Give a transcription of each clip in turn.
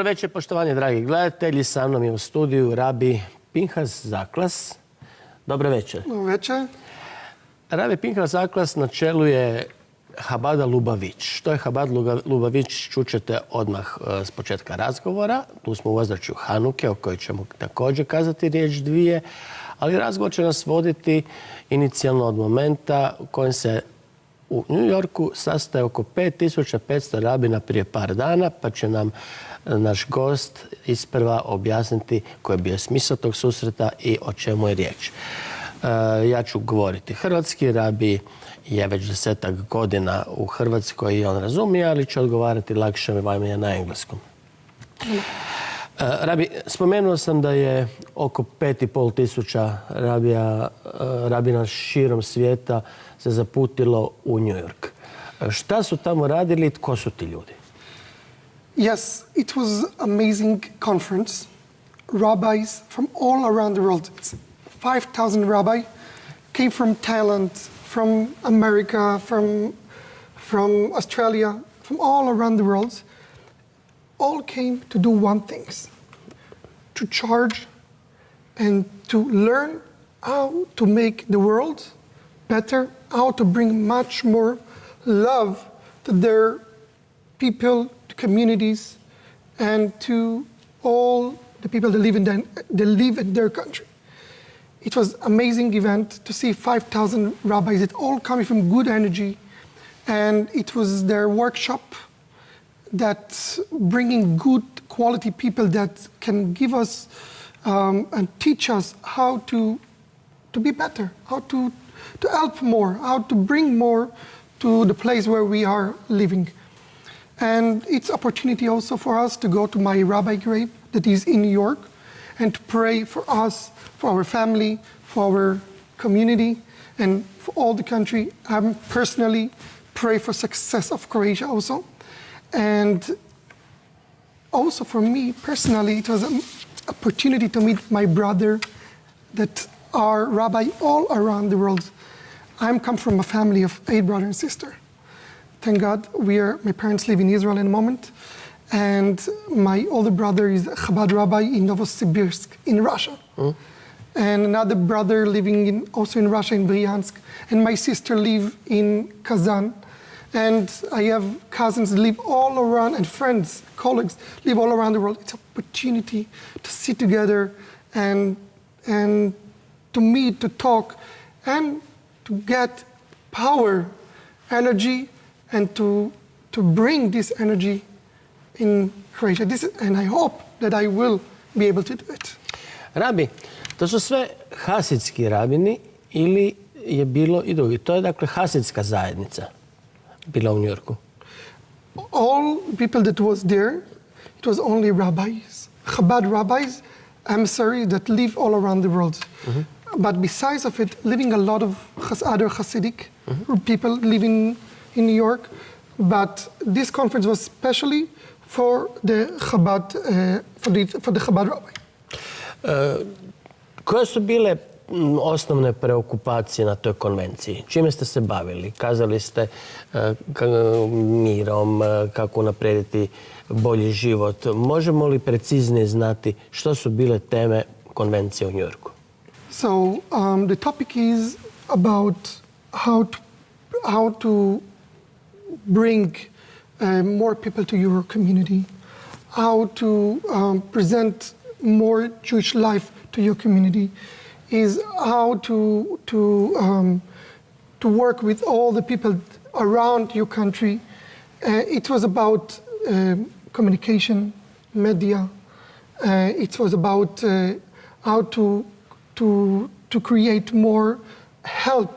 Dobro večer, poštovani dragi gledatelji. Sa mnom je u studiju rabi Pinhas Zaqlas. Dobro večer. Dobro večer. Rabi Pinhas Zaqlas na čelu je Chabada Lubavić. Što je Chabad Lubavić čućete odmah s početka razgovora. Tu smo u ozračju Hanuke, o kojoj ćemo također kazati riječ dvije. Ali razgovor će nas voditi inicijalno od momenta u kojem se u New Yorku sastaje oko 5500 rabina prije par dana, pa će nam naš gost isprva objasniti koji je bio smisao tog susreta i o čemu je riječ. Ja ću govoriti hrvatski, rabi je već 10-ak godina u Hrvatskoj i on razumije, ali će odgovarati lakše vam je na engleskom. Rabi, spomenuo sam da je oko 5500 rabina širom svijeta se zaputilo u New York. Šta su tamo radili i tko su ti ljudi? Yes, it was amazing conference. Rabbis from all around the world. 5,000 rabbis came from Thailand, from America, from Australia, from all around the world. All came to do one thing, to charge and to learn how to make the world better, how to bring much more love to their people, to communities, and to all the people that live in their country. It was an amazing event to see 5,000 rabbis that all coming from good energy, and it was their workshop that bringing good quality people that can give us and teach us how to be better, how to help more, how to bring more to the place where we are living. And it's opportunity also for us to go to my rabbi grave that is in New York and to pray for us, for our family, for our community, and for all the country. I personally pray for success of Croatia also. And also for me personally, it was an opportunity to meet my brother that are rabbi all around the world. I come from a family of 8 brothers and sisters. Thank God, my parents live in Israel in the moment. And my older brother is a Chabad rabbi in Novosibirsk in Russia. And another brother living also in Russia, in Bryansk. And my sister live in Kazan. And I have cousins that live all around, and friends, colleagues, live all around the world. It's an opportunity to sit together and to meet, to talk, and to get power, energy, and to bring this energy in Croatia. And I hope that I will be able to do it. Rabi, to su sve hasidski rabini ili je bilo i drugi? To je dakle hasidska zajednica bila u New Yorku. All people that was there, it was only rabbis, Chabad rabbis, emissaries that live all around the world. But besides of it, living a lot of other Hasidic people living in New York. But this conference was specially for the Chabad, for the Chabad rabbi. Koje su bile osnovne preokupacije na toj konvenciji? Čime ste se bavili? Kazali ste mirom, kako unaprijediti bolji život. Možemo li preciznije znati što su bile teme konvencije u New Yorku? So the topic is about how to bring more people to your community, how to present more Jewish life to your community, is how to work with all the people around your country. It was about communication, media. It was about how to create more help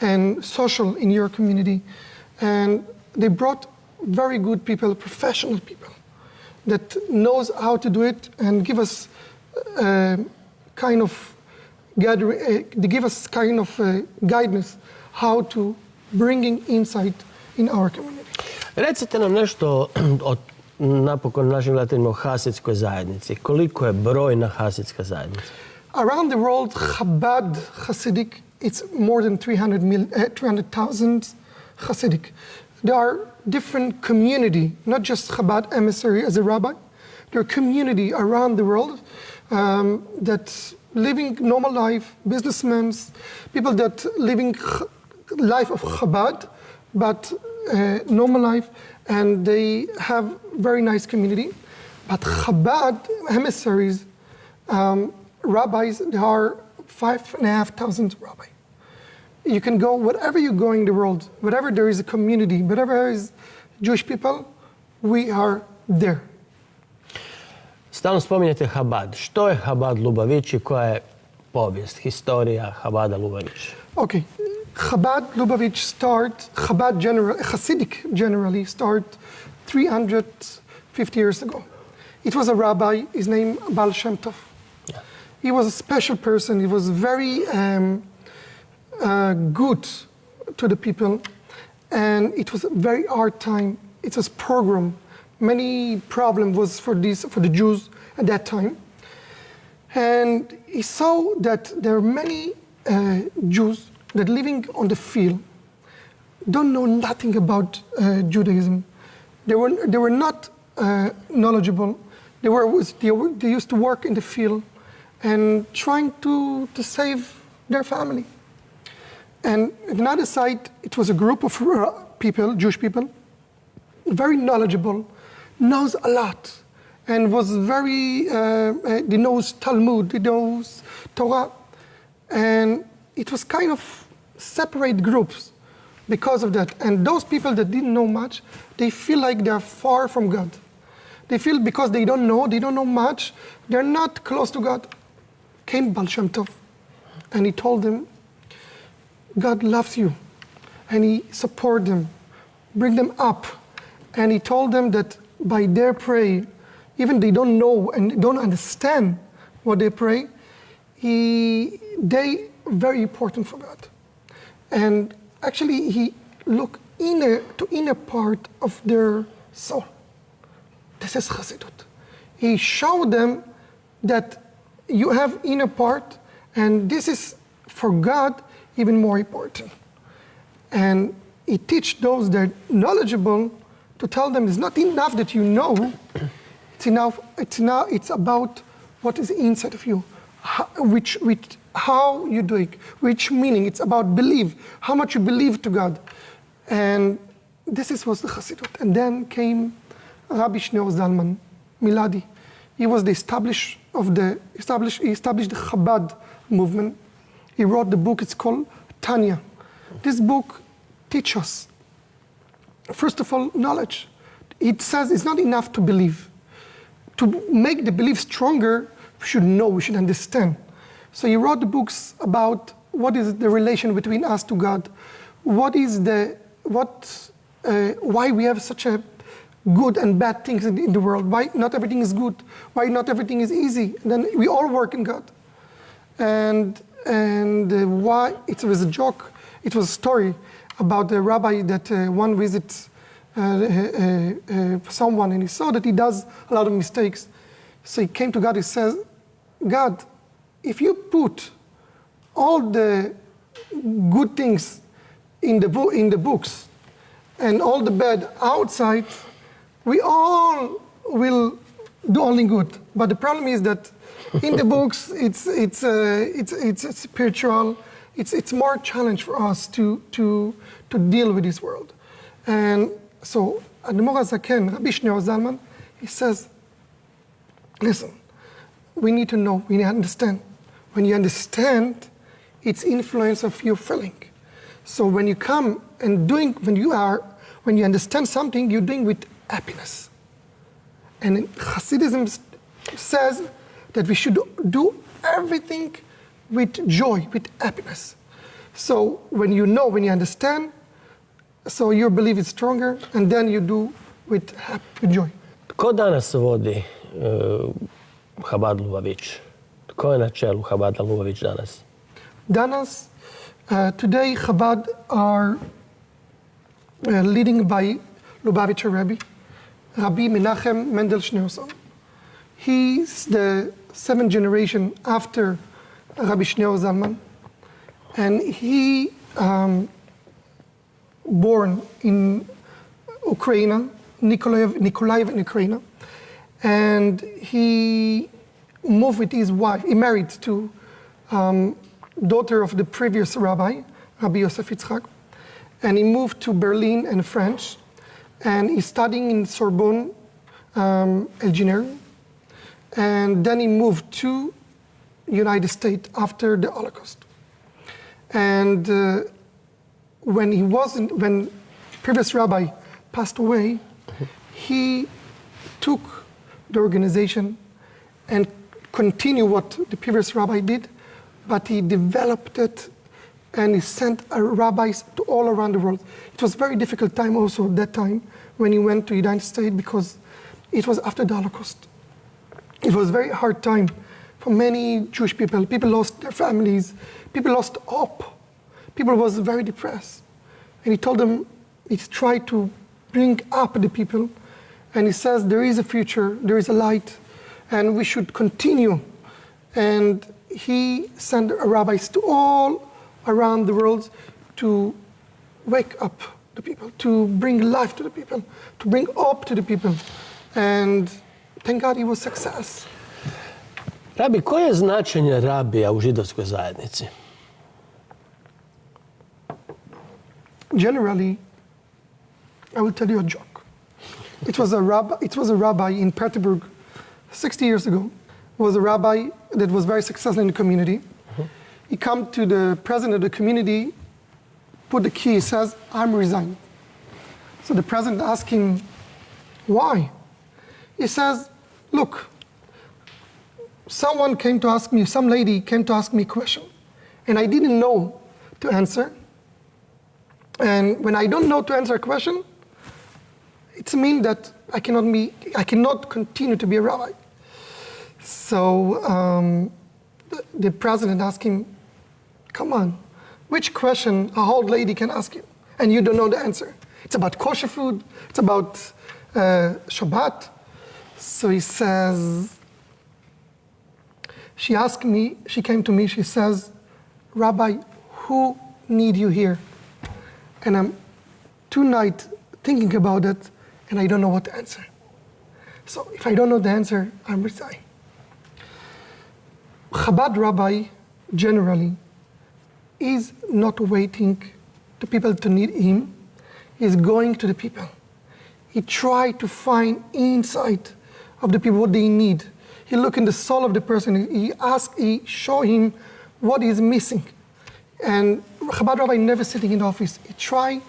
and social in your community. And they brought very good people, professional people that knows how to do it and give us kind of they give us kind of guidance how to bringing insight in our community. Recite nam nešto o napokon našim gledateljima o hasidskoj zajednici. Koliko je brojna hasidska zajednica? Around the world, Chabad Hasidic, it's more than 300,000 Hasidic. There are different community, not just Chabad emissary as a rabbi, their community around the world that living normal life, businessmen, people that living life of Chabad, but normal life, and they have very nice community. But Chabad emissaries, rabbis, there are 5,500 rabbis. You can go wherever you're going in the world, wherever there is a community, wherever there is Jewish people, we are there. Stalno spominjete Chabad. Što je Chabad Lubavitch i koja je povijest, historija Chabada Lubavitch? Okay, Chabad Lubavitch Hasidic generally start 350 years ago. It was a rabbi, his name Baal Shem Tov. Yeah. He was a special person, he was very good to the people, and it was a very hard time. It was pogrom. Many problem was for the Jews at that time. And he saw that there are many Jews that living on the field, don't know nothing about Judaism. They were not knowledgeable. They used to work in the field and trying to save their family. And on the other side, it was a group of people, Jewish people, very knowledgeable, knows a lot, and was very, they knows Talmud, they knows Torah, and it was kind of separate groups because of that. And those people that didn't know much, they feel like they're far from God. They feel because they don't know much, they're not close to God. Came Baal Shem Tov, and he told them, God loves you, and he support them, bring them up, and he told them that by their prayer, even they don't know and don't understand what they pray, they very important for God. And actually, he looked to inner part of their soul. This is Chassidut. He showed them that you have inner part, and this is for God even more important. And he teach those that are knowledgeable to tell them it's not enough that you know, it's about what is inside of you, how you do it, which meaning. It's about belief, how much you believe to God. And this was the Chassidut. And then came Rabbi Shneur Zalman Miladi. He was the established the Chabad movement. He wrote the book, it's called Tanya. This book teaches us, first of all, knowledge. It says it's not enough to believe. To make the belief stronger, we should know, we should understand. So he wrote the books about what is the relation between us to God, why we have such a good and bad things in the world, why not everything is good, why not everything is easy, and then we all work in God. And why, it was a joke, it was a story about the rabbi that one visits someone and he saw that he does a lot of mistakes. So he came to God, he says, God, if you put all the good things in the books and all the bad outside, we all will do only good. But the problem is that in the books, it's spiritual. It's more challenge for us to deal with this world. And so Admor HaZaken, Rabbi Shneur Zalman, he says, listen, we need to know, we need to understand. When you understand, it's influence of your feeling. So when you come and when you understand something, you're doing with happiness. And Hasidism says that we should do everything with joy, with happiness. So when you know, when you understand, so your belief is stronger, and then you do with joy. Tko danas vodi Chabad Lubavitch? Tko je na čelu Chabada Lubavitch danas? Today Chabad are leading by Lubavitcher Rebbe, Rabbi Menachem Mendel Schneerson. He's the 7th generation after Rabbi Shneur Zalman, and he born in Ukraine, Nikolaev in Ukraine, And he moved with his wife. He married to daughter of the previous rabbi, Rabbi Yosef Yitzchak. And he moved to Berlin and France. And he's studying in Sorbonne engineering. And then he moved to United States after the Holocaust. And when previous rabbi passed away, he took the organization and continued what the previous rabbi did, but he developed it and he sent rabbis to all around the world. It was a very difficult time also at that time when he went to the United States because it was after the Holocaust. It was a very hard time for many Jewish people. People lost their families. People lost hope. People was very depressed. And he told them, he tried to bring up the people. And he says, there is a future, there is a light, and we should continue. And he sent rabbis to all around the world to wake up the people, to bring life to the people, to bring hope to the people. And thank God he was success. Rabi, koje je značenje rabija u židovskoj zajednici? Generally, I will tell you a joke. It was a rabbi in Petersburg 60 years ago. It was a rabbi that was very successful in the community. He come to the president of the community, put the key, says, I'm resigning. So the president asked him, why? He says, look, some lady came to ask me a question, and I didn't know to answer. And when I don't know to answer a question, it means that I cannot continue to be a rabbi. So the president asked him, come on, which question a old lady can ask you, and you don't know the answer? It's about kosher food, it's about Shabbat. So he says, she came to me, she says, Rabbi, who need you here? And I'm 2 nights thinking about it, and I don't know what to answer. So if I don't know the answer, I'm resigning. Chabad rabbi, generally, is not waiting to people to need him. He's going to the people. He tries to find inside of the people what they need. He look in the soul of the person. He show him what is missing. And Chabad rabbi never sitting in the office. He try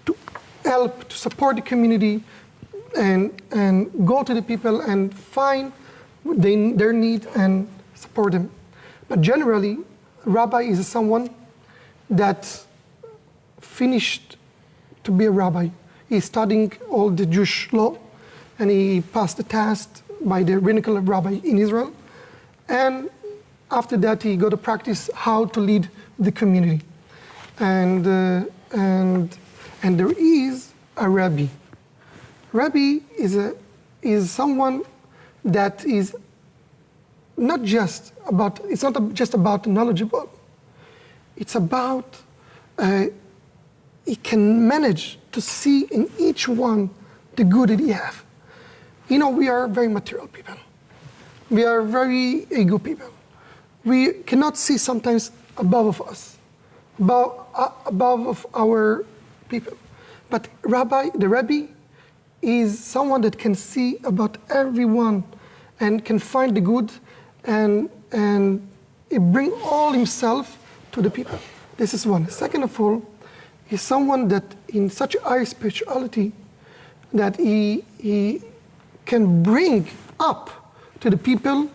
to help, to support the community, and go to the people and find their need and support them. But generally, rabbi is someone that finished to be a rabbi. He's studying all the Jewish law, and he passed the test by the rabbinical rabbi in Israel. And after that, he got to practice how to lead the community. And there is a rabbi. Rabbi is someone that is not just about, it's not just about knowledgeable. It's about, he can manage to see in each one the good that he have. You know, we are very material people. We are very ego people. We cannot see sometimes above of us, above of our people. But the rabbi is someone that can see about everyone and can find the good and he bring all himself to the people. This is one. Second of all, he's someone that in such high spirituality that he can bring up to the people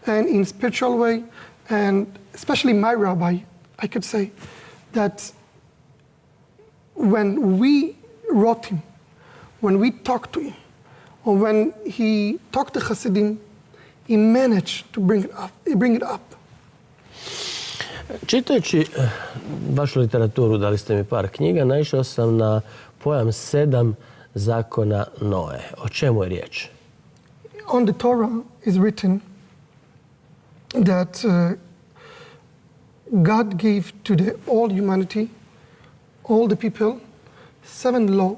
and in spiritual way, and especially my rabbi, I could say that when we wrote him, when we talked to him, or when he talked to Hasidim, he managed to bring it up. Čitajući vašu literaturu, dali ste mi par knjiga, naišao sam na pojam 7 zakona Noe. O čemu je riječ? On the Torah is written that God gave to all humanity, all the people, 7 laws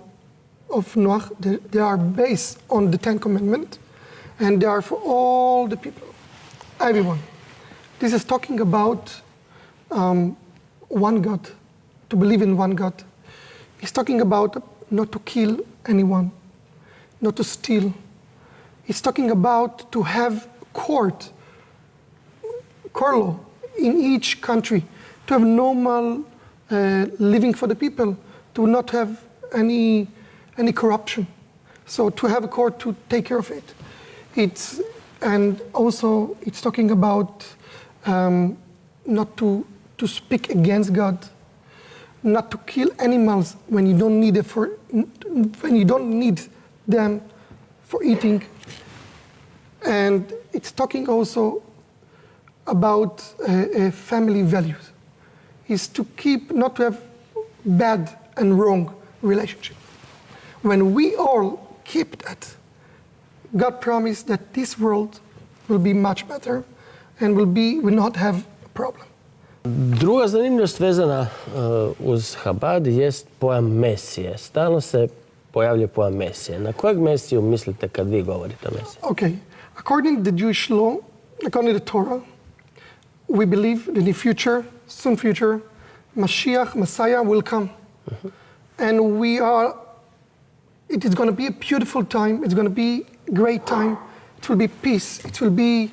of Noah. They are based on the 10 Commandments. and they are for all the people, everyone. This is talking about one God, to believe in one God. He's talking about not to kill anyone, not to steal. He's talking about to have court law in each country, to have normal living for the people, to not have any corruption. So to have a court to take care of it. And also it's talking about not to speak against God, not to kill animals when you don't need them for eating. And it's talking also about family values. Is to keep, not to have bad and wrong relationship. When we all keep that, God promised that this world will be much better and will not have a problem. Druga zanimljivost vezana uz Chabad jest pojam Mesije. Stalno se pojavljuje pojam Mesije. Na kojeg Mesiju mislite kad vi govorite o Mesiji? Okay. According to the Jewish law, according to the Torah, we believe that in the future, soon future, Mashiach, Messiah will come. And it is going to be a beautiful time. It's going to be a great time. It will be peace. It will be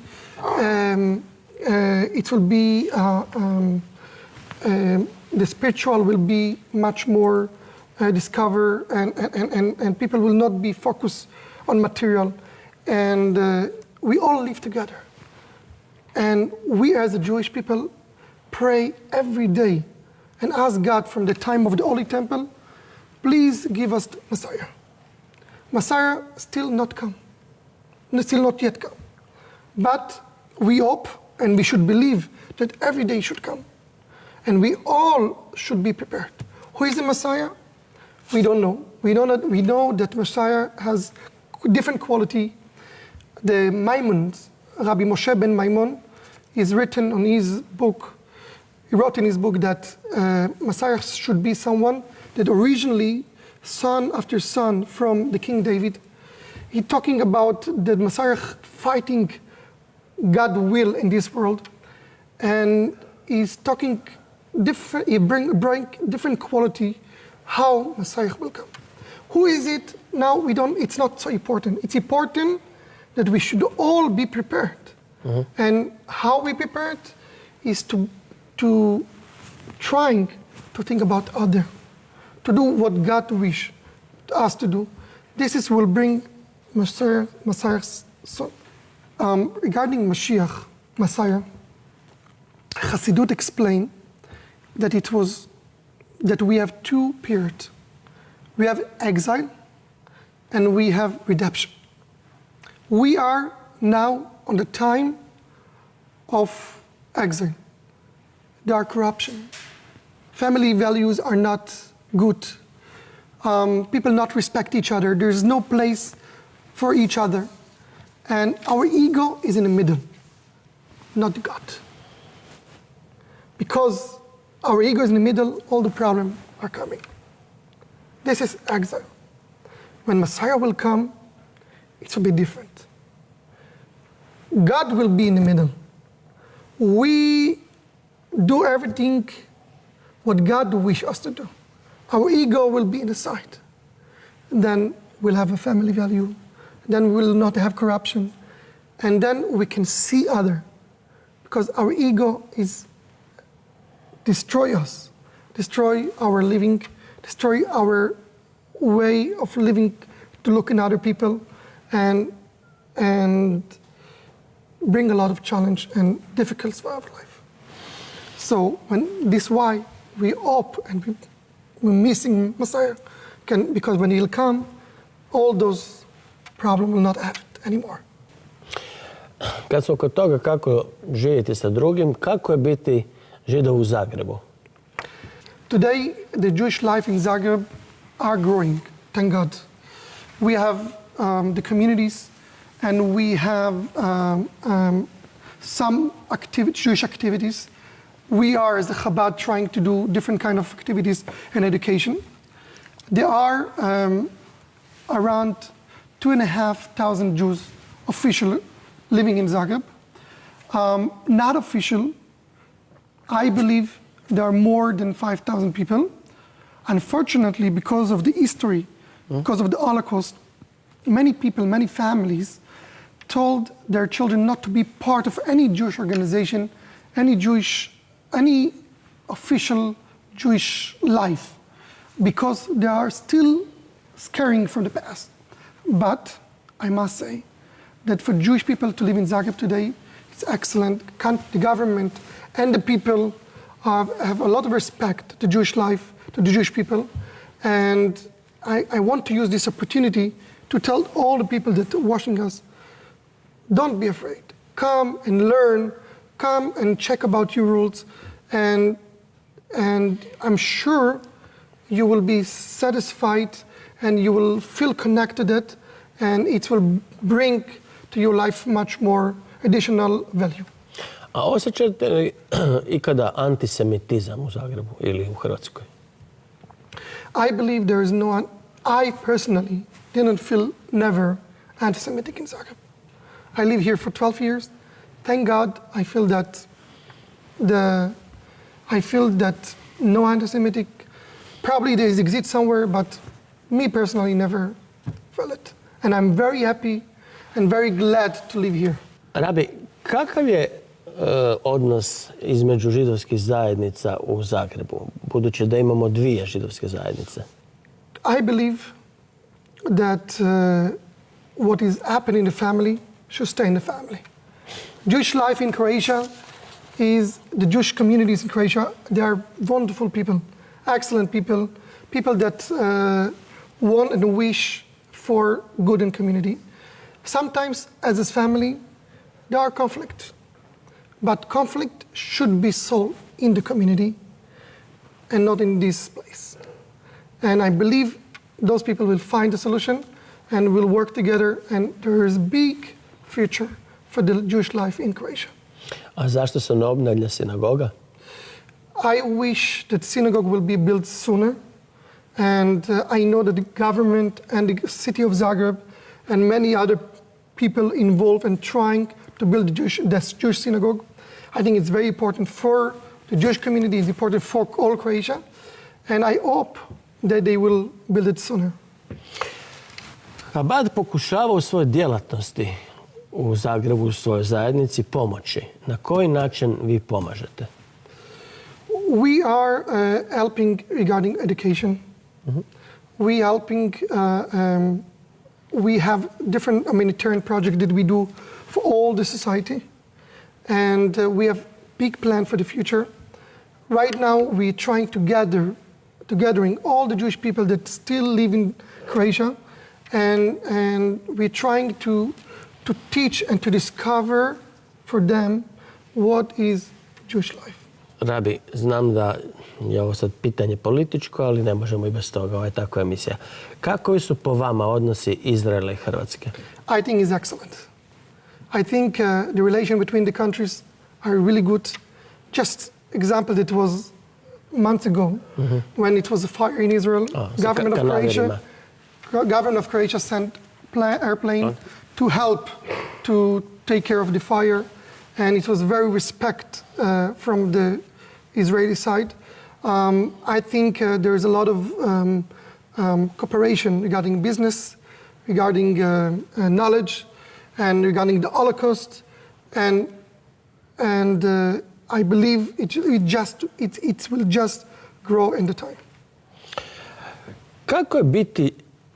the spiritual will be much more discovered, and people will not be focused on material. And we all live together. And we as a Jewish people pray every day and ask God from the time of the Holy Temple, please give us Messiah. Messiah still not yet come. But we hope and we should believe that every day should come. And we all should be prepared. Who is the Messiah? We don't know. We know that Messiah has different quality. The Maimons, Rabbi Moshe ben Maimon, is written on his book. He wrote in his book that Messiah should be someone that originally, son after son from the King David. He's talking about the Messiah fighting God's will in this world, and he's talking different. He bring different quality how Messiah will come. Who is it now? We don't. It's not so important. It's important that we should all be prepared. And how we prepared is to trying to think about other, to do what God wish us to do. This will bring Messiah's son. Regarding Mashiach, Messiah, Chassidut explained that we have two periods. We have exile and we have redemption. We are now on the time of exile. There are corruption. Family values are not good. People not respect each other. There's no place for each other. And our ego is in the middle, not God. Because our ego is in the middle, all the problems are coming. This is exile. When Messiah will come, it will be different. God will be in the middle. We do everything what God wishes us to do. Our ego will be in the side. Then we'll have a family value. Then we will not have corruption. And then we can see other. Because our ego is destroy us, destroy our living, destroy our way of living to look in other people, and bring a lot of challenge and difficulties for our life. So this why we hope and we're missing Messiah, because when he'll come, all those problems will not have it anymore. Kad smo kod toga kako živjeti sa drugim, kako je biti Židov u Zagrebu? Today, the Jewish life in Zagreb are growing, thank God. We have the communities, and we have some Jewish activities. We are, as the Chabad, trying to do different kind of activities and education. There are around 2,500 Jews official living in Zagreb. Not official, I believe there are more than 5,000 people. Unfortunately, because of the history, because of the Holocaust, many people, many families told their children not to be part of any Jewish organization, any official Jewish life, because they are still scaring from the past. But I must say that for Jewish people to live in Zagreb today, it's excellent. The government and the people have a lot of respect to Jewish life, to the Jewish people. And I want to use this opportunity to tell all the people that are watching us, don't be afraid. Come and learn, come and check about your rules, and I'm sure you will be satisfied and you will feel connected to it, and it will bring to your life much more additional value. A osjećate li ikada antisemitizam u Zagrebu ili u Hrvatskoj? I believe there is no, I personally didn't feel never anti-Semitic in Zagreb. I live here for 12 years. Thank God I feel that no anti-Semitic, probably there exists somewhere, but me personally never felt it. And I'm very happy and very glad to live here. Rabi, kakav je odnos između židovskih zajednica u Zagrebu, budući da imamo dvije židovske zajednice? I believe that what is happening in the family should stay in the family. Jewish life in Croatia is, the Jewish communities in Croatia, they are wonderful people, excellent people, people that want and wish for good in community. Sometimes, as a family, there are conflicts, but conflict should be solved in the community and not in this place. And I believe those people will find a solution and will work together, and there is a big future for the Jewish life in Croatia. A zašto se ne obnavlja sinagoga? I wish that synagogue will be built sooner, and I know that the government and the city of Zagreb and many other people involved in trying to build the Jewish synagogue. I think it's very important for the Jewish community, it's important for all Croatia, and I hope that they will build it sooner. Chabad pokušava u svojoj djelatnosti u Zagrebu, u svojoj zajednici pomoći. Na koji način vi pomažete? We are helping regarding education. We helping. We have different humanitarian projects that we do for all the society, and we have big plan for the future. Right now, we're trying to gathering all the Jewish people that still live in Croatia, and we're trying to teach and to discover for them what is Jewish life. Rabi, znam da je ovo sad pitanje političko, ali ne možemo i bez toga, ovo je takva emisija. Kako su po vama odnosi Izraela i Hrvatske? I think it's excellent. I think the relation between the countries are really good. Just example that was months ago when it was a fire in Israel. Government of Croatia sent airplane to help to take care of the fire, and it was very respect from the Israeli side. I think there is a lot of cooperation regarding business, regarding knowledge, and regarding the Holocaust, and I believe it will just grow in the time. Kako je biti,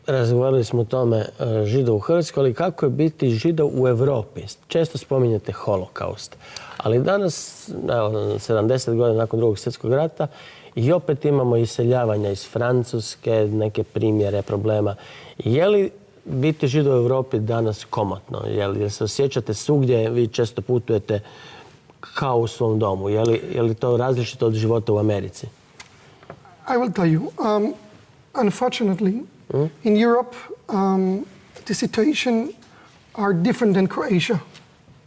razgovarali smo o tome, Židov u Hrvatskoj, ali kako je biti Židov u Europi? Često spominjete holokaust, ali danas, 70 godina nakon Drugog svjetskog rata, i opet imamo iseljavanja iz Francuske, neke primjere problema. Je li biti Židov u Europi danas komotno? Jel se osjećate svugdje, vi često putujete kao u svom domu? Je li to različito od života u Americi? I will tell you, unfortunately, in Europe, the situation are different than Croatia,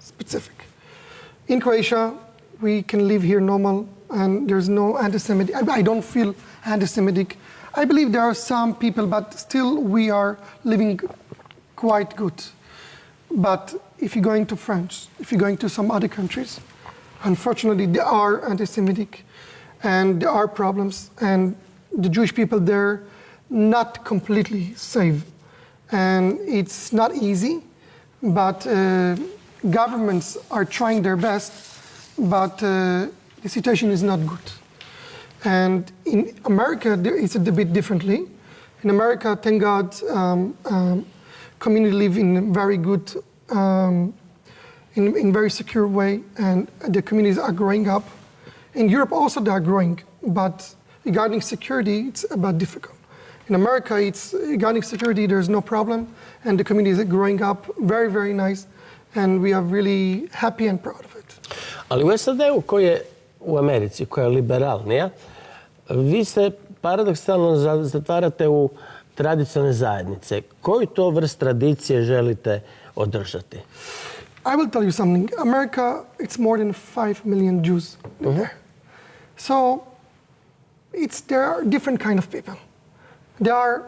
specific. In Croatia, we can live here normal, and there's no anti-Semitic. I don't feel anti-Semitic. I believe there are some people, but still we are living quite good. But if you're going to France, if you're going to some other countries, unfortunately, they are anti-Semitic, and there are problems, and the Jewish people there not completely safe. And it's not easy, but governments are trying their best, but the situation is not good. And in America, it's a bit differently. In America, thank God, community live in a very good, in very secure way, and the communities are growing up. In Europe also they are growing, but regarding security, it's about difficult. In America, it's regarding security, there's no problem, and the communities are growing up very, very nice, and we are really happy and proud of it. Ali u SAD-u, u Americi, koja je liberalnija, vi se paradoksalno zatvarate u tradicionalne zajednice. Koju to vrst tradicije želite održati? I will tell you something. America, it's more than 5 million Jews there. So there are different kind of people. There are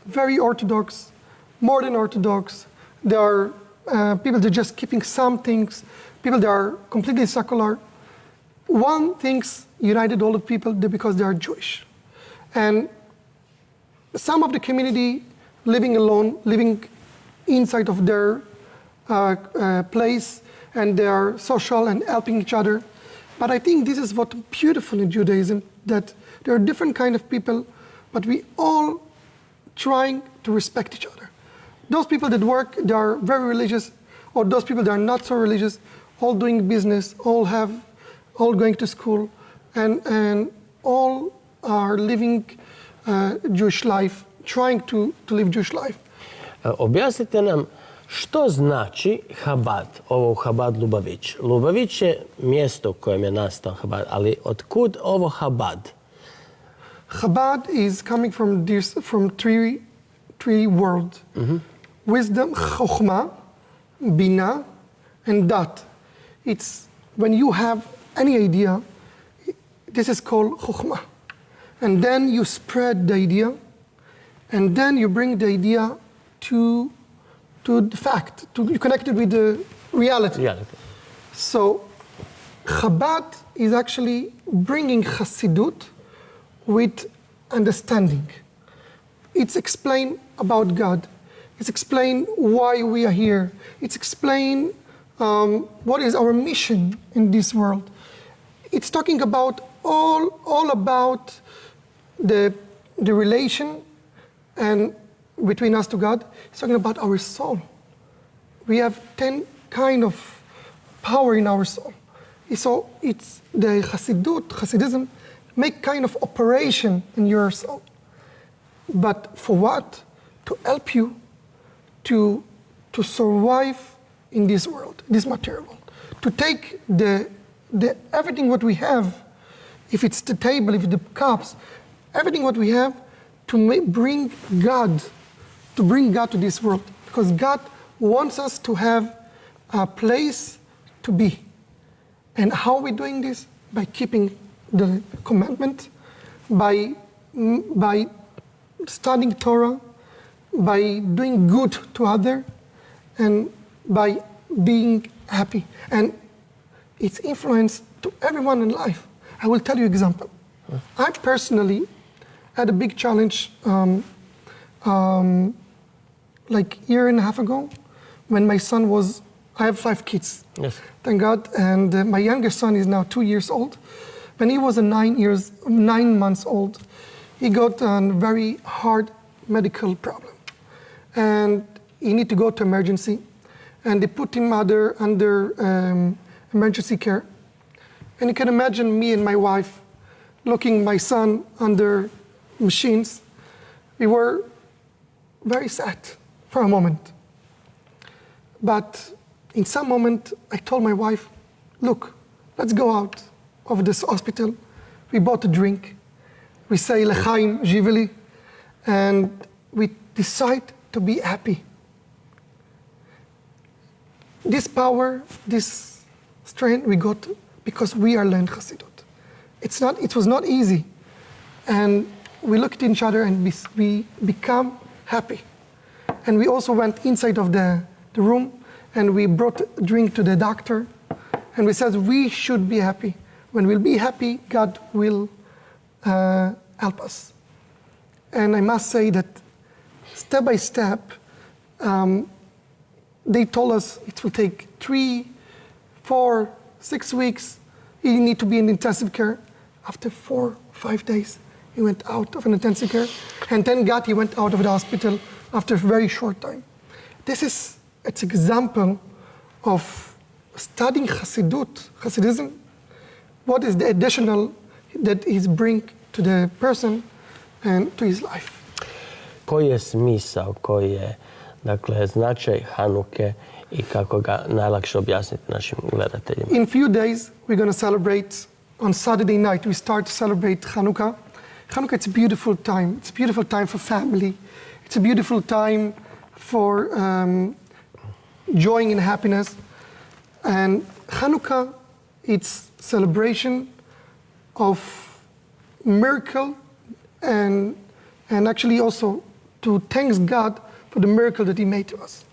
very Orthodox, more than Orthodox. There are people that are just keeping some things, people that are completely secular. One thing's united all the people because they are Jewish. And some of the community living alone, living inside of their place, and they are social and helping each other. But I think this is what's beautiful in Judaism, that there are different kind of people, but we all trying to respect each other. Those people that work, they are very religious, or those people that are not so religious, all doing business, all going to school, and all are living Jewish life, trying to live Jewish life. Objasnite nam što znači Habad, ovo Habad Lubavić. Lubavić je mjesto u kojem je nastao Habad, ali otkud ovo Habad? Chabad is coming from three worlds. Wisdom, chokhmah, bina, and dat. It's when you have any idea, this is called chokhmah. And then you spread the idea, and then you bring the idea to the fact, you connect it with the reality. So Chabad is actually bringing Chassidut with understanding. It's explain about God. It's explain why we are here. It's explain what is our mission in this world. It's talking about all about the relation and between us to God. It's talking about our soul. We have 10 kind of power in our soul. So it's the Hasidism make kind of operation in your soul. But for what? To help you to survive in this world, this material world. To take the everything what we have, if it's the table, if it's the cups, everything what we have, to bring God to this world. Because God wants us to have a place to be. And how are we doing this? By keeping the commandment, by studying Torah, by doing good to others, and by being happy. And it's influence to everyone in life. I will tell you an example. I personally had a big challenge like a year and a half ago when my son was, I have 5 kids, yes. Thank God, and my youngest son is now 2 years old. When he was 9 months old, he got a very hard medical problem. And he needed to go to emergency, and they put him under emergency care. And you can imagine me and my wife looking my son under machines. We were very sad for a moment. But in some moment, I told my wife, look, let's go out of this hospital. We bought a drink. We say L'chaim, Jiveli, and we decide to be happy. This power, this strength we got because we are learned Chassidut. It was not easy. And we looked at each other and we become happy. And we also went inside of the room and we brought a drink to the doctor, and we said we should be happy. When we'll be happy, God will help us. And I must say that step by step, they told us it will take 3, 4, 6 weeks. You need to be in intensive care. After 4, 5 days, he went out of an intensive care. And thank God he went out of the hospital after a very short time. It's an example of studying Hasidism. What is the additional that is bring to the person and to his life? Koji je smisao, koji je značaj Hanuke i kako ga najlakše objasniti našim gledateljima? In few days, we're going to celebrate, on Saturday night, we start to celebrate Hanukkah. Hanukkah, it's a beautiful time. It's a beautiful time for family. It's a beautiful time for joy and happiness. And Hanukkah, it's celebration of miracle and actually also to thank God for the miracle that he made to us.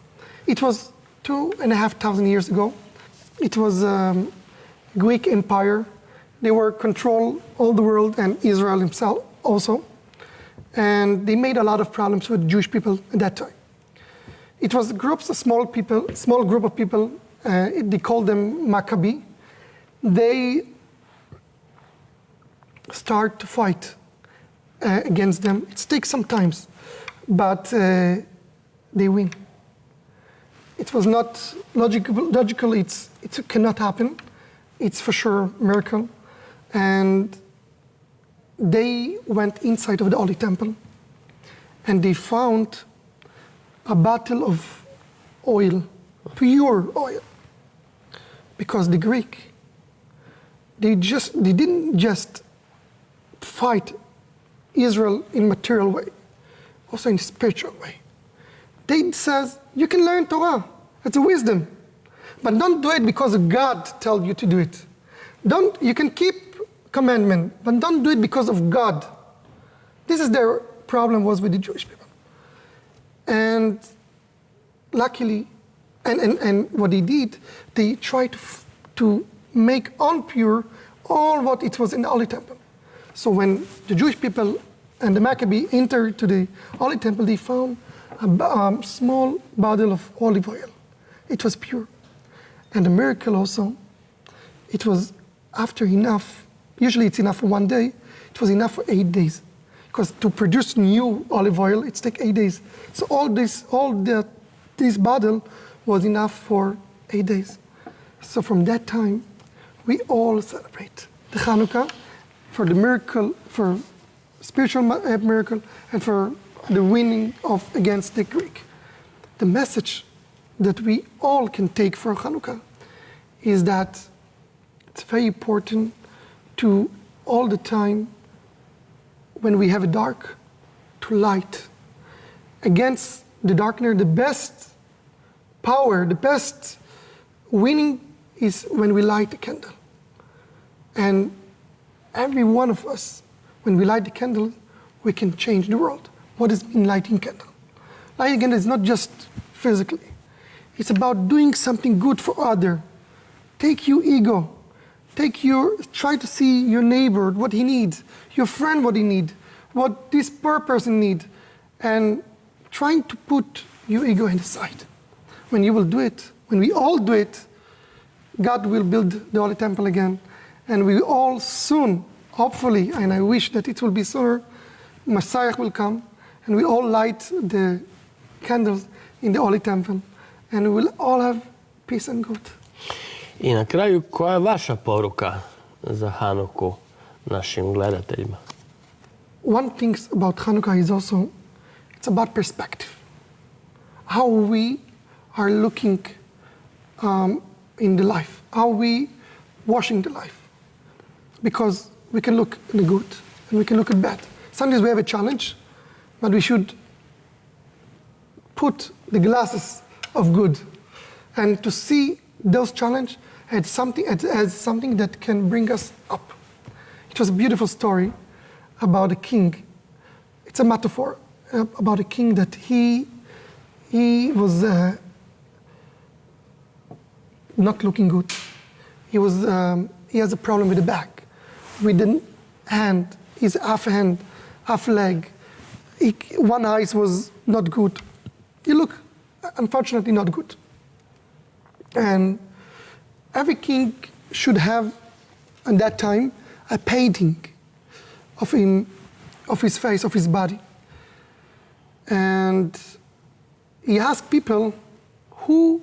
It was 2,500 years ago. It was Greek Empire. They were control all the world and Israel himself also. And they made a lot of problems with Jewish people at that time. It was small group of people. They called them Maccabi. They start to fight against them. It takes some time, but they win. It was not logical. It cannot happen. It's for sure a miracle. And they went inside of the Holy Temple, and they found a bottle of oil, pure oil. Because the Greek, they didn't just fight Israel in material way, also in spiritual way. They says, you can learn Torah, it's a wisdom, but don't do it because God told you to do it. You can keep commandment, but don't do it because of God. This is their problem was with the Jewish people. And luckily, and what they did, they tried to make unpure all what it was in the Holy Temple. So when the Jewish people and the Maccabi entered to the Holy Temple, they found a small bottle of olive oil. It was pure. And the miracle also, it was after enough, usually it's enough for 1 day, it was enough for 8 days. Because to produce new olive oil, it takes 8 days. So this bottle was enough for 8 days. So from that time, we all celebrate the Hanukkah for the miracle, for spiritual miracle, and for the winning against the Greek. The message that we all can take for Hanukkah is that it's very important to all the time when we have a dark, to light. Against the darkness, the best power, the best winning is when we light the candle. And every one of us, when we light the candle, we can change the world. What does it mean lighting candle? Lighting candle is not just physically. It's about doing something good for other. Take your ego. Try to see your neighbor, what he needs, your friend, what he needs, what this poor person needs, and trying to put your ego in the side. When you will do it, when we all do it, God will build the Holy Temple again. And we all soon, hopefully, and I wish that it will be sooner, Messiah will come, and we all light the candles in the Holy Temple, and we will all have peace and good. I na kraju, koja je vaša poruka za Hanuku našim gledateljima? One thing about Hanukkah is also, it's about perspective. How we are looking in the life, how we washing the life. Because we can look at the good and we can look at bad. Sometimes we have a challenge, but we should put the glasses of good and to see those challenges as something that can bring us up. It was a beautiful story about a king. It's a metaphor about a king that he was not looking good. He has a problem with the back, with the hand, his half leg. One eye was not good. He looked, unfortunately, not good. And every king should have, at that time, a painting of him, of his face, of his body. And he asked people, who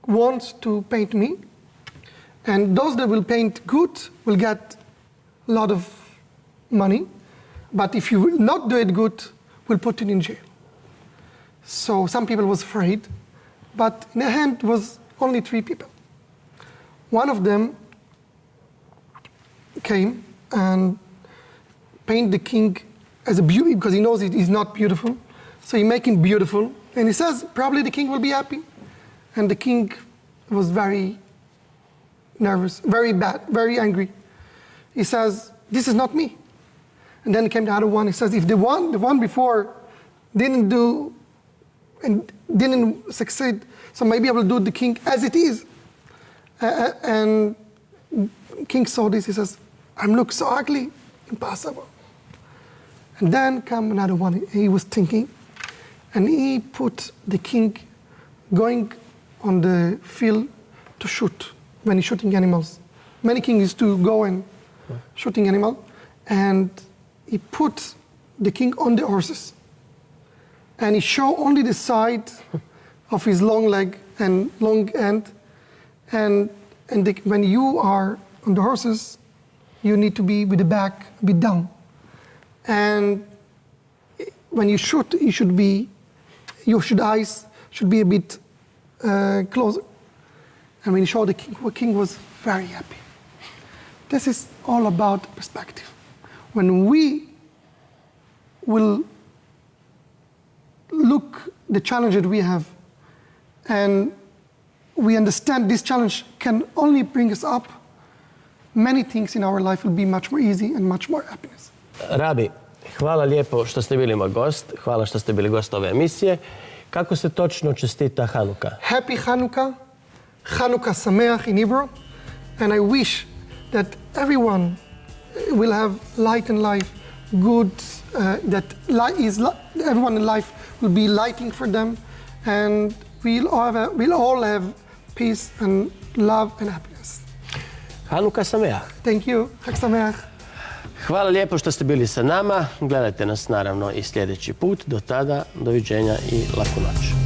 wants to paint me? And those that will paint good will get a lot of money. But if you will not do it good, we'll put you in jail. So some people was afraid, but in the end was only 3 people. One of them came and painted the king as a beauty, because he knows he's not beautiful. So he make him beautiful, and he says probably the king will be happy. And the king was very nervous, very bad, very angry. He says, this is not me. And then came the other one. He says, if the one before didn't do and didn't succeed, so maybe I will do the king as it is. And king saw this. He says, I look so ugly, impossible. And then come another one. He was thinking, and he put the king going on the field to shoot when he's shooting animals. Many kings used to go and shooting animal, and he put the king on the horses, and he showed only the side of his long leg and long end, and when you are on the horses, you need to be with the back a bit down, and when you shoot, your eyes should be a bit closer. And when he showed the king was very happy. This is all about perspective. When we will look the challenge that we have, and we understand this challenge can only bring us up, many things in our life will be much more easy and much more happiness. Rabi, hvala lijepo što ste bili moj gost. Hvala što ste bili gost ove emisije. Kako se točno čestita Hanuka? Happy Hanukkah, Hanukkah Sameach in Hebrew, and I wish that everyone will have light in life, good, everyone in life will be lighting for them, and we'll all have peace and love and happiness. Hanuka Sameach. Thank you. Chag Sameach. Hvala lijepo što ste bili sa nama. Gledajte nas naravno i sljedeći put. Do tada, doviđenja i laku noć.